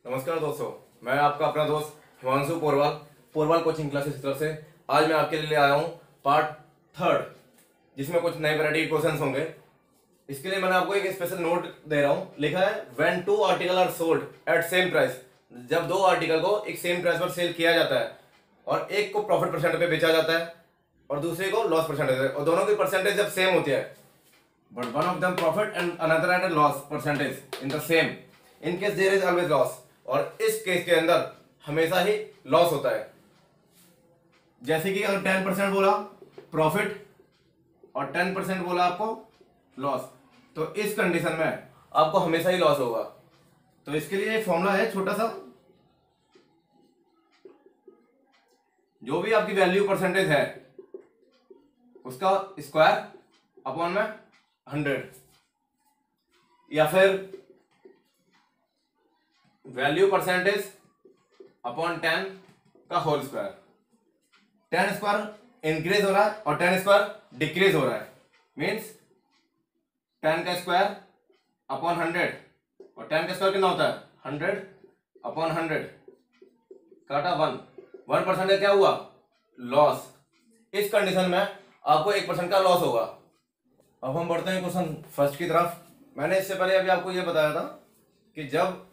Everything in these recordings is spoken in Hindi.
नमस्कार दोस्तों, मैं आपका अपना दोस्त हिमांशु पोरवाल कोचिंग क्लासेस की तरफ से आज मैं आपके लिए आया हूँ पार्ट थर्ड, जिसमें कुछ नए वैरायटी के क्वेश्चंस होंगे। इसके लिए मैंने आपको एक स्पेशल नोट दे रहा हूँ। लिखा है when two article are sold at same price. जब दो आर्टिकल को एक सेम प्राइस पर सेल किया जाता है और एक को प्रॉफिट परसेंट पे बेचा जाता है और दूसरे को लॉस परसेंटेज, और दोनों की परसेंटेज जब सेम होती है, but one of them profit and another at loss percentage in the same, in case there is always loss. और इस केस के अंदर हमेशा ही लॉस होता है। जैसे कि अगर 10% बोला प्रॉफिट और 10% बोला आपको लॉस, तो इस कंडीशन में आपको हमेशा ही लॉस होगा। तो इसके लिए एक फॉर्मूला है छोटा सा, जो भी आपकी वैल्यू परसेंटेज है उसका स्क्वायर अपॉन में 100, या फिर वैल्यू परसेंटेज अपॉन 10 का होल स्क्वायर। 10 स्क्वायर इंक्रीज हो रहा है और 10 स्क्वायर डिक्रीज हो रहा है, मीन्स 10 का स्क्वायर अपॉन 100, और 10 का स्क्वायर कितना होता है 100 अपॉन 100 काटा 1% क्या हुआ लॉस। इस कंडीशन में आपको 1% का लॉस होगा। अब हम बढ़ते हैं क्वेश्चन फर्स्ट की तरफ। मैंने इससे पहले अभी आपको यह बताया था कि जब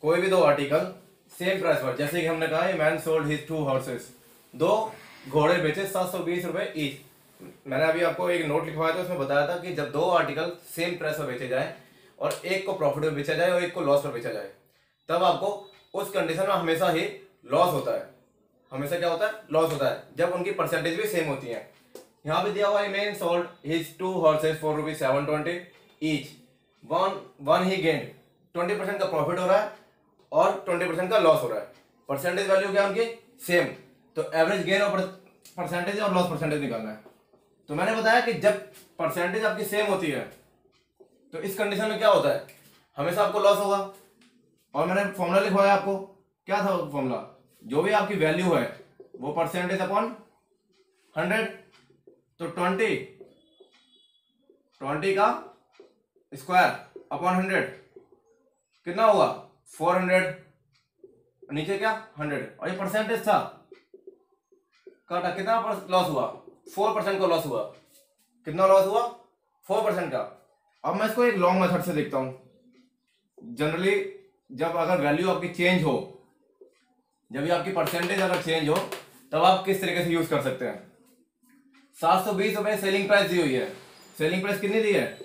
कोई भी दो आर्टिकल सेम प्राइस पर, जैसे कि हमने कहा मैन सोल्ड हिज 2 हॉर्सेस, 2 घोड़े बेचे 720 रुपए ईच। मैंने अभी आपको एक नोट लिखवाया था, उसमें बताया था कि जब दो आर्टिकल सेम प्राइस पर बेचे जाए और एक को प्रॉफिट में बेचा जाए और एक को लॉस पर बेचा जाए, तब आपको उस कंडीशन में हमेशा ही लॉस होता है। हमेशा क्या होता है लॉस होता है, जब उनकी परसेंटेज भी सेम होती है। यहाँ पे दिया हुआ है man sold his 2 horses for rupees 720 each, one he gained, 20% का प्रॉफिट हो रहा है और 20% का लॉस हो रहा है। परसेंटेज वैल्यू क्या उनकी सेम, तो एवरेज गेन और परसेंटेज और लॉस परसेंटेज निकालना है। तो मैंने बताया कि जब परसेंटेज आपकी सेम होती है तो इस कंडीशन में क्या होता है हमेशा आपको लॉस होगा। और मैंने फॉर्मूला लिखवाया आपको, क्या था फॉर्मूला, जो भी आपकी वैल्यू है वो परसेंटेज अपॉन 100, तो 20 का स्क्वायर अपॉन 100 कितना होगा 400, नीचे क्या 100, और ये परसेंटेज था काटा कितना लॉस हुआ 4% का लॉस हुआ। कितना लॉस हुआ 4% का। अब मैं इसको एक लॉन्ग मेथड से देखता हूं। जनरली जब अगर वैल्यू आपकी चेंज हो, जब भी आपकी परसेंटेज अगर चेंज हो, तब आप किस तरीके से यूज कर सकते हैं। 720 रुपए सेलिंग प्राइस दी हुई है। सेलिंग प्राइस कितनी दी है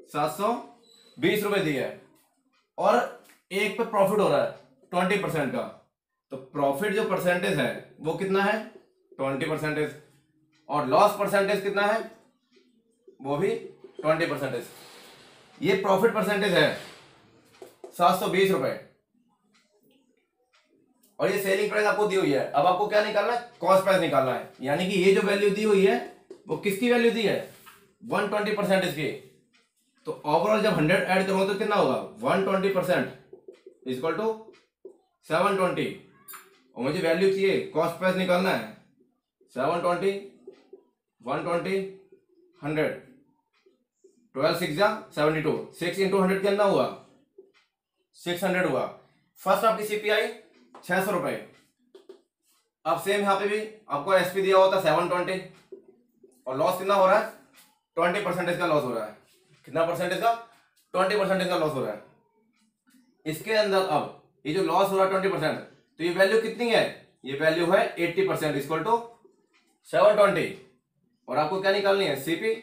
720 रुपए दी है, और एक पे प्रॉफिट हो रहा है 20% का, तो प्रॉफिट जो परसेंटेज है वो कितना है 20%, और लॉस परसेंटेज कितना है वो भी 20%। ये प्रॉफिट परसेंटेज है 720 रुपए, और ये सेलिंग प्राइस आपको दी हुई है। अब आपको क्या निकालना है कॉस्ट प्राइस निकालना है, यानी कि ये जो वैल्यू दी हुई है वो किसकी वैल्यू दी है 120% की। तो ओवरऑल जब 100 ऐड करूंगा तो कितना होगा 120% इक्वल टू 720, और मुझे वैल्यू चाहिए कॉस्ट प्राइस निकालना है 720 120 100, 12 6 जा 72, 6 इंटू 100 कितना हुआ 600 हुआ। फर्स्ट आपकी सीपीआई 600 रुपए। अब सेम यहाँ पे भी आपको एसपी दिया होता 720, और लॉस कितना हो रहा है 20% का लॉस हो रहा है। कितना परसेंटेज का 20% का लॉस हो रहा है। इसके अंदर अब ये जो लॉस हो रहा है 20%, तो ये वैल्यू कितनी है, ये वैल्यू है 80% इक्वल टू 720, और आपको क्या निकालनी है सीपी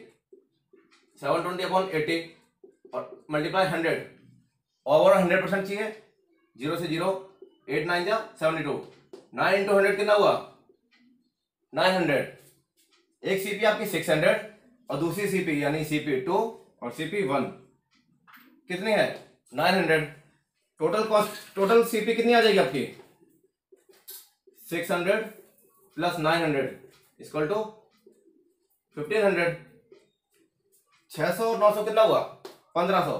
720 अपॉन 80 और मल्टीप्लाई 100, ओवर 100% चाहिए, 0 से 0 8 9 जा 72, 9 इंटू 100 कितना हुआ 900। एक सीपी आपकी 600 और दूसरी सीपी यानी सीपी 2 और सीपी 1 कितनी है 900। टोटल कॉस्ट, टोटल सीपी कितनी आ जाएगी आपकी 600 प्लस 900 इक्वल टू 1500। 600 और 900 कितना हुआ 1500,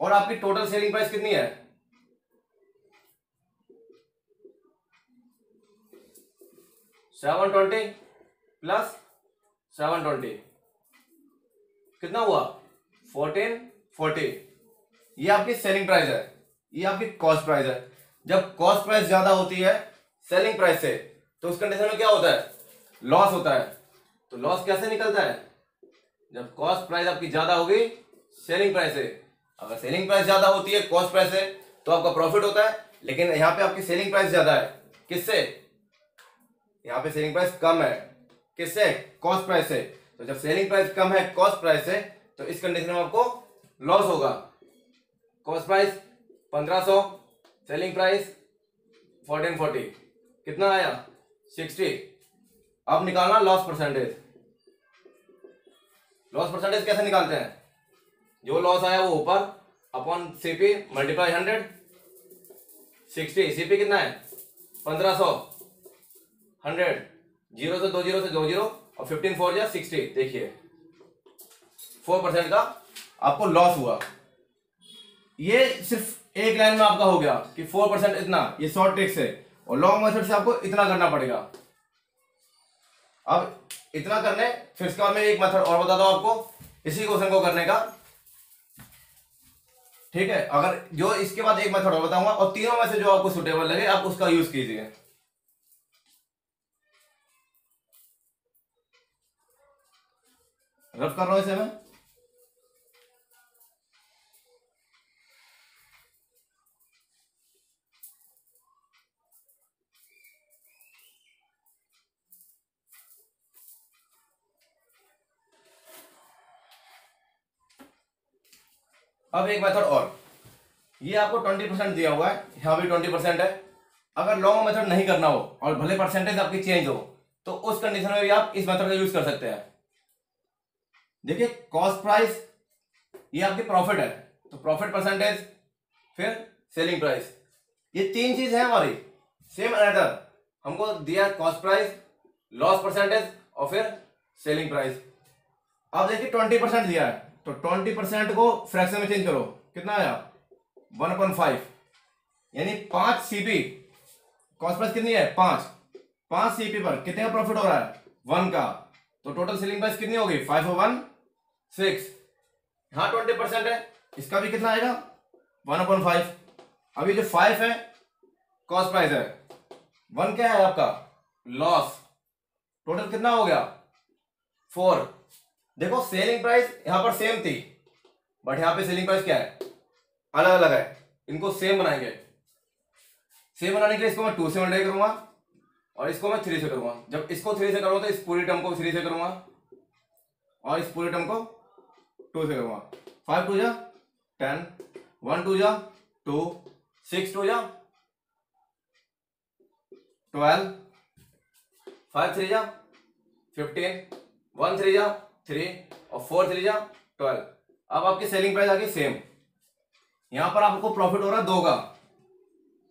और आपकी टोटल सेलिंग प्राइस कितनी है 720 प्लस 720 कितना हुआ 1440। ये आपकी सेलिंग प्राइस है। ये आपकी कॉस्ट प्राइस है। जब कॉस्ट प्राइस ज्यादा होती है सेलिंग प्राइस से, तो उस कंडीशन में क्या होता है, लॉस होता है। तो लॉस कैसे निकलता है, जब कॉस्ट प्राइस आपकी ज्यादा होगी सेलिंग प्राइस से। अगर सेलिंग प्राइस ज्यादा होती है कॉस्ट प्राइस से तो आपका प्रॉफिट होता है, लेकिन यहाँ पे आपकी सेलिंग प्राइस ज्यादा है किससे, यहाँ पे सेलिंग प्राइस कम है किससे, कॉस्ट प्राइस से। तो जब सेलिंग प्राइस कम है कॉस्ट प्राइस से, तो इस कंडीशन में आपको लॉस होगा। कॉस्ट प्राइस 1500, सेलिंग प्राइस 1440, कितना आया 60। अब निकालना लॉस परसेंटेज। लॉस परसेंटेज कैसे निकालते हैं, जो लॉस आया वो ऊपर अपॉन सीपी मल्टीप्लाई 100, 60, सीपी कितना है 1500, 100, 0 से 2 जीरो से 2 जीरो और 15 4 या 60। देखिए 4% का आपको लॉस हुआ। ये सिर्फ एक लाइन में आपका हो गया कि 4% इतना, ये शॉर्ट ट्रिक से। और लॉन्ग मेथड से आपको इतना करना पड़ेगा। अब इतना करने, फिर इसके बाद में एक मेथड और बताता हूं आपको इसी क्वेश्चन को करने का, ठीक है। अगर जो इसके बाद एक मेथड और बताऊंगा, और तीनों में से जो आपको सुटेबल लगे आप उसका यूज कीजिए। रफ कर रहा हूं इसे मैं। अब एक मेथड और, ये आपको 20% दिया हुआ है, यहां भी 20% है। अगर लॉन्ग मेथड नहीं करना हो और भले परसेंटेज आपकी चेंज हो, तो उस कंडीशन में भी आप इस मेथड का यूज कर सकते हैं। देखिए कॉस्ट प्राइस ये आपकी प्रॉफिट है, तो प्रॉफिट परसेंटेज, फिर सेलिंग प्राइस, ये तीन चीज है हमारी सेम अनदर। हमको दिया कॉस्ट प्राइस, लॉस परसेंटेज और फिर सेलिंग प्राइस। अब देखिए 20% दिया है, तो 20% को फ्रैक्शन में चेंज करो, कितना आया 1/5, यानी 5 सीपी। कॉस्ट प्राइस कितनी है 5 सीपी पर कितने का प्रॉफिट हो रहा है 1 का। तो टोटल सेलिंग प्राइस कितनी होगी 5/6। यहां 20% है, इसका भी कितना आएगा 1/5। अभी जो 5 है कॉस्ट प्राइस है, 1 क्या है आपका लॉस। टोटल कितना हो गया 4। देखो सेलिंग प्राइस यहां पर सेम थी, बट यहां पे सेलिंग प्राइस क्या है अलग अलग है। इनको सेम बनाएंगे। सेम बनाने के लिए इसको मैं 2 से मल्टीप्लाई करूंगा और इसको मैं 3 से करूंगा। जब इसको 3 से करूंगा तो इस पूरी टर्म को 3 से करूंगा और इस पूरी टर्म को 2 से करूंगा। 5 2 जा 10, 1 2 जा 2, 6 2 जा 12, 5 3 जा 15, 1 3 जा 3 और 4 3 जा 12। अब आपकी सेलिंग प्राइस आ गई सेम। यहां पर आपको प्रॉफिट हो रहा है 2 का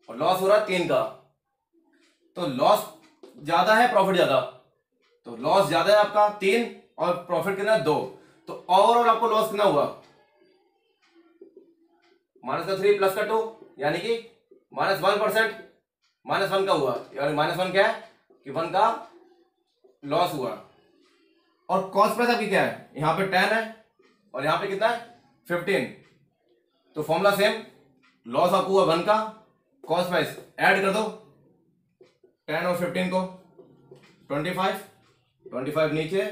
और लॉस हो रहा है 3 का। तो लॉस ज्यादा है प्रॉफिट ज्यादा, तो लॉस ज्यादा है आपका 3 और प्रॉफिट कितना है 2। तो ओवरऑल आपको लॉस कितना हुआ -3 प्लस का 2, यानी कि -1%। -1 का हुआ, यानी -1 क्या है कि 1 का लॉस हुआ। और कॉस्ट प्राइस आपकी क्या है, यहां पे 10 है और यहां पे कितना है 15। तो फॉर्मूला सेम, लॉस आपको हुआ 1 का, कॉस्ट प्राइस ऐड कर दो 10 और 15 को 25 नीचे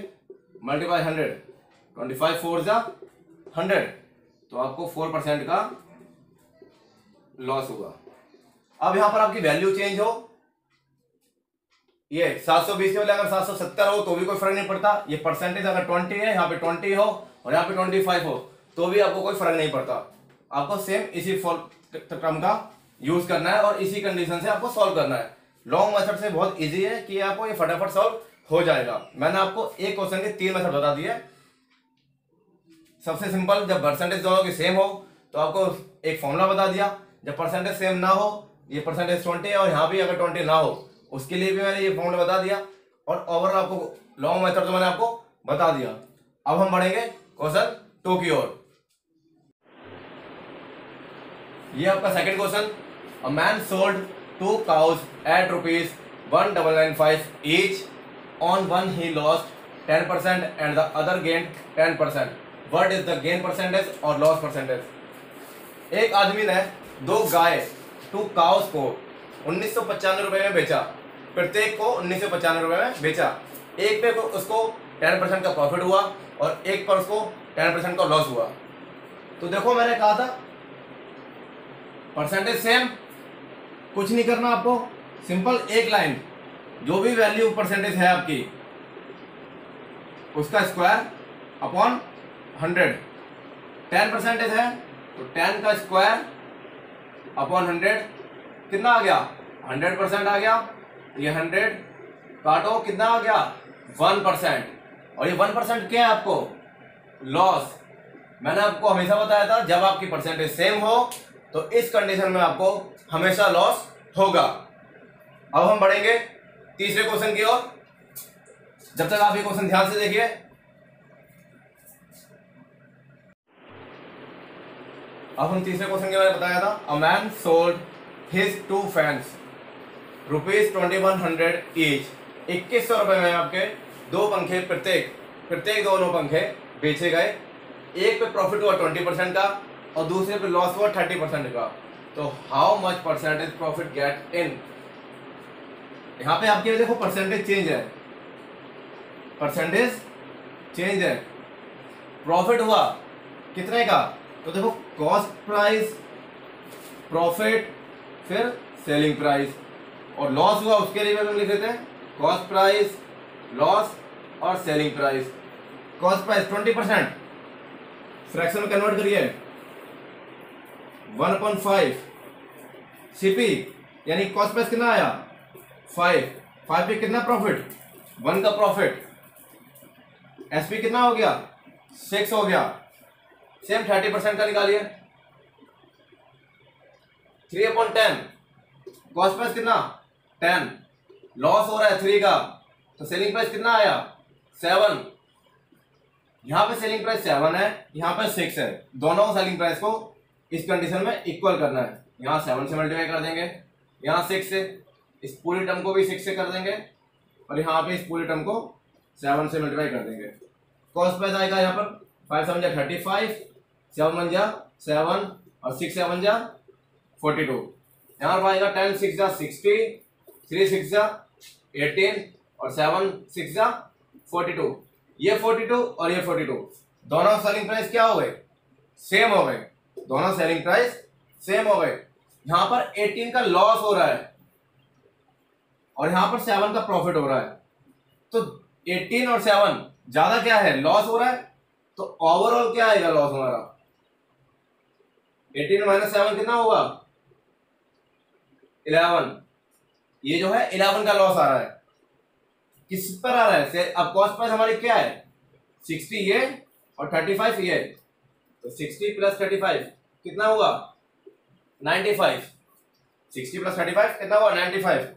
मल्टीप्लाई 100, 25 4 जा 100। तो आपको 4% का लॉस हुआ। अब यहां पर आपकी वैल्यू चेंज हो, ये 720 के बदले अगर 770 हो तो भी कोई फर्क नहीं पड़ता। ये परसेंटेज अगर 20 है, यहाँ पे 20 हो और यहाँ पे 25 हो तो भी आपको कोई फर्क नहीं पड़ता। आपको सेम इसी टर्म का यूज करना है और इसी कंडीशन से आपको सॉल्व करना है। लॉन्ग मेथड से बहुत इजी है कि आपको ये फटाफट सॉल्व हो जाएगा। मैंने आपको एक क्वेश्चन के 3 मेथड बता दिए। सबसे सिंपल, जब परसेंटेज दोनों की सेम हो तो आपको एक फॉर्मूला बता दिया। जब परसेंटेज सेम ना हो, ये परसेंटेज 20 है और यहाँ भी अगर 20 ना हो, उसके लिए भी मैंने ये फॉर्मूला बता दिया। और ओवरऑल आपको लॉन्ग मेथड तो मैंने आपको बता दिया। अब हम बढ़ेंगे क्वेश्चन 2 की ओर। ये आपका second question. A man sold 2 cows at ₹1,995 each. On one he lost 10% and the other gained 10%. What is the gain percentage और loss percentage? एक आदमी ने 2 गाय 2 काउस को 1995 रुपए में बेचा, प्रत्येक को 1995 रुपए में बेचा। एक पे उसको 10% का प्रॉफिट हुआ और एक पर उसको 10% का लॉस हुआ। तो देखो मैंने कहा था परसेंटेज सेम, कुछ नहीं करना आपको, सिंपल एक लाइन, जो भी वैल्यू परसेंटेज है आपकी उसका स्क्वायर अपॉन 100। 10% है तो 10 का स्क्वायर अपॉन 100 कितना आ गया, 100% आ गया। ये 100 काटो कितना आ गया, 1%। और ये 1% क्या है आपको, लॉस। मैंने आपको हमेशा बताया था जब आपकी परसेंटेज सेम हो तो इस कंडीशन में आपको हमेशा लॉस होगा। अब हम बढ़ेंगे तीसरे क्वेश्चन की ओर। जब तक आप ये क्वेश्चन ध्यान से देखिए। अब हम तीसरे क्वेश्चन के बारे में बताया था, a man sold his 2 fans ₹2100 each. 2100 रुपए में आपके 2 पंखे प्रत्येक दोनों पंखे बेचे गए। एक पे प्रॉफिट हुआ 20% का और दूसरे पे लॉस हुआ 30% का। तो how much percentage profit get in. यहां पे आपके देखो परसेंटेज चेंज है, परसेंटेज चेंज है। प्रॉफिट हुआ कितने का, तो देखो कॉस्ट प्राइस, प्रॉफिट, फिर सेलिंग प्राइस। और लॉस हुआ उसके लिए भी हम लिख देते हैं कॉस्ट प्राइस, लॉस और selling price. Cost price 20%, fraction में कन्वर्ट करिए 1/5। सीपी यानी कॉस्ट प्राइस कितना आया 5 पे कितना प्रॉफिट, 1 का प्रॉफिट। एसपी कितना हो गया 6 हो गया। सेम 30% का निकालिए 3/10। कॉस्ट प्राइस कितना 10, लॉस हो रहा है 3 का, तो सेलिंग प्राइस कितना आया 7। यहां पे सेलिंग प्राइस 7 है, यहां पे 6 है। दोनों सेलिंग प्राइस को इस कंडीशन में इक्वल करना है। यहां 7 से मल्टीप्लाई कर देंगे, यहां 6 से, इस पूरी टर्म को भी 6 से कर देंगे और यहाँ पे इस पूरी टर्म को 7 से मल्टीप्लाई कर देंगे। कॉस्ट प्राइस आएगा यहाँ पर 5 7 जा 35, 7 1 जा 7 और 6 7 जा 42। यहाँ पर आएगा 10 6 जा 60, 3 6 जा 18 और 7 6 जा 42। ये 42 और ये 42 दोनों सेलिंग प्राइस क्या हो गए, सेम हो गए। दोनों सेलिंग प्राइस सेम हो गए। यहां पर 18 का लॉस हो रहा है और यहां पर 7 का प्रॉफिट हो रहा है। तो 18 और 7 ज्यादा क्या है, लॉस हो रहा है। तो ओवरऑल क्या आएगा लॉस हमारा, 18 माइनस 7 कितना होगा 11। ये जो है 11 का लॉस आ रहा है। किस पर आ रहा है, अब कॉस्ट प्राइस हमारी क्या है 60 ये और 35 ये, तो 60 प्लस 35 कितना हुआ 95। 60 प्लस 35 कितना हुआ 95।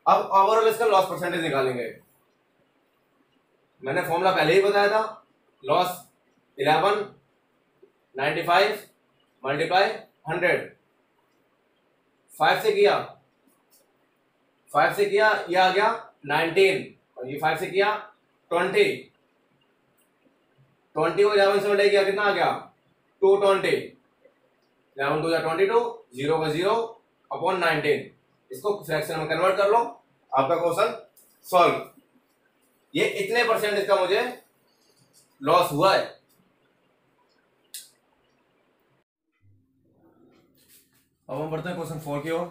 अब ओवरऑल इसका लॉस परसेंटेज निकालेंगे। मैंने फॉर्मूला पहले ही बताया था, लॉस 11 95 मल्टीप्लाई 100। 5 से किया ये आ गया 19 और ये 5 से किया 20 को 11 से मल्टीप्लाई किया कितना आ गया 220। 11 2 22, 0 का 0 अपॉन 19। इसको फ्रैक्शन में कन्वर्ट कर लो, आपका क्वेश्चन सॉल्व। ये इतने परसेंटेज का मुझे लॉस हुआ है। अब हम बढ़ते हैं क्वेश्चन 4 की ओर।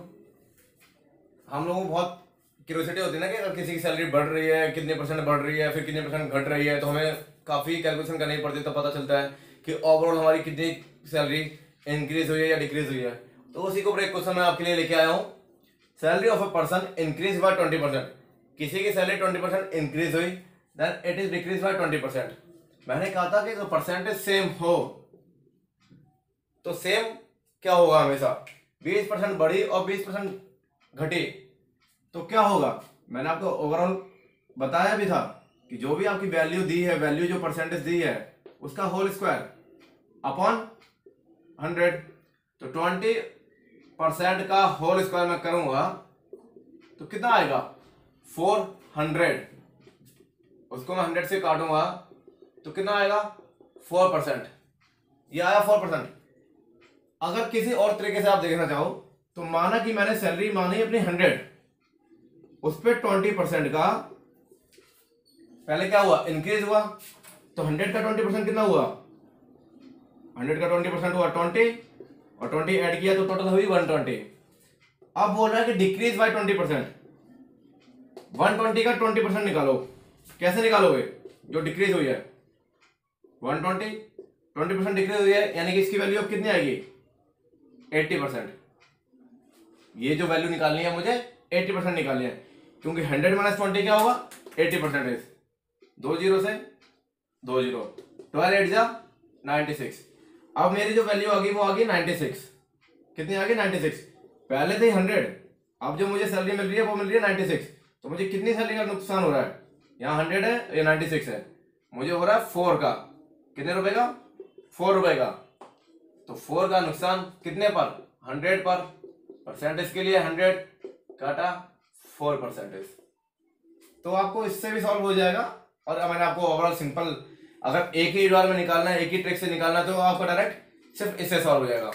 हम लोगों को बहुत क्यूरियोसिटी होती है ना कि अगर किसी की सैलरी बढ़ रही है, कितने परसेंट बढ़ रही है, फिर कितने परसेंट घट रही है, तो हमें काफ़ी कैलकुलेशन करनी पड़ती है, तो पता चलता है कि ओवरऑल हमारी कितनी सैलरी इंक्रीज हुई है या डिक्रीज हुई है। तो उसी को एक क्वेश्चन मैं आपके लिए लेके आया हूँ। Salary of a person increase by 20%। किसी की सैलरी 20% इंक्रीज हुई, then it is decrease by 20%। मैंने कहा था कि अगर परसेंटेज सेम हो तो सेम क्या होगा, हमेशा 20% बढ़ी और 20% घटी तो क्या होगा। मैंने आपको ओवरऑल बताया भी था कि जो भी आपकी वैल्यू दी है, वैल्यू जो परसेंटेज दी है उसका होल स्क्वायर अपॉन 100। तो 20% का होल स्क्वायर मैं करूंगा तो कितना आएगा 400। उसको मैं 100 से काटूंगा तो कितना आएगा 4%। ये आया 4%। अगर किसी और तरीके से आप देखना चाहो तो माना कि मैंने सैलरी मानी अपनी 100, उस पर 20% का पहले क्या हुआ, इंक्रीज हुआ, तो 100 का 20% कितना हुआ, 100 का 20% हुआ 20, और 20 ऐड किया तो टोटल हुई 120। अब बोल रहा है कि डिक्रीज बाय 20%, 120 का 20% निकालो। कैसे निकालोगे, जो डिक्रीज हुई है 120, 20% डिक्रीज हुई है, यानी कि इसकी वैल्यू अब कितनी आएगी, 80%। ये जो वैल्यू निकालनी है मुझे 80% निकालनी है, क्योंकि 100 माइनस 20 क्या होगा, 80%। 2 0 से 2 0, 12 8 जा 96। अब मेरी जो वैल्यू आ गई वो आ गई 96। कितनी आ गई, 96। पहले थे 100, अब जो मुझे सैलरी मिल रही है वो मिल रही है 96। तो मुझे कितनी सैलरी का नुकसान हो रहा है, यहाँ 100 है, ये 96 है, मुझे हो रहा है 4 का, कितने रुपए का, 4 रुपए का। तो 4 का नुकसान कितने पर, 100 पर। परसेंटेज के लिए 100 काटा 4%। तो आपको इससे भी सॉल्व हो जाएगा। और मैंने आपको ओवरऑल सिंपल, अगर एक ही बार में निकालना है, एक ही ट्रिक से निकालना है, तो आपका डायरेक्ट सिर्फ इससे सॉल्व हो जाएगा।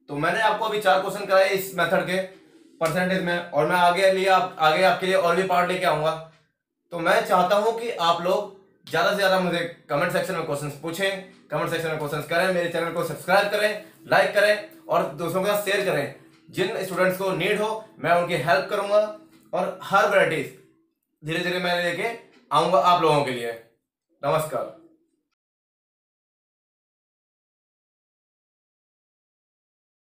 तो मैंने आपको अभी 4 क्वेश्चन कराए इस मेथड के परसेंटेज में, और मैं आगे आपके लिए और भी पार्ट लेके आऊंगा। तो मैं चाहता हूं कि आप लोग ज्यादा से ज्यादा मुझे कमेंट सेक्शन में क्वेश्चंस पूछें, कमेंट सेक्शन में क्वेश्चंस करें, मेरे चैनल को सब्सक्राइब करें, लाइक करें और दोस्तों के साथ शेयर करें। जिन स्टूडेंट्स को नीड हो मैं उनकी हेल्प करूंगा, और हर वैरायटीज धीरे धीरे मैं लेके आऊंगा आप लोगों के लिए। नमस्कार।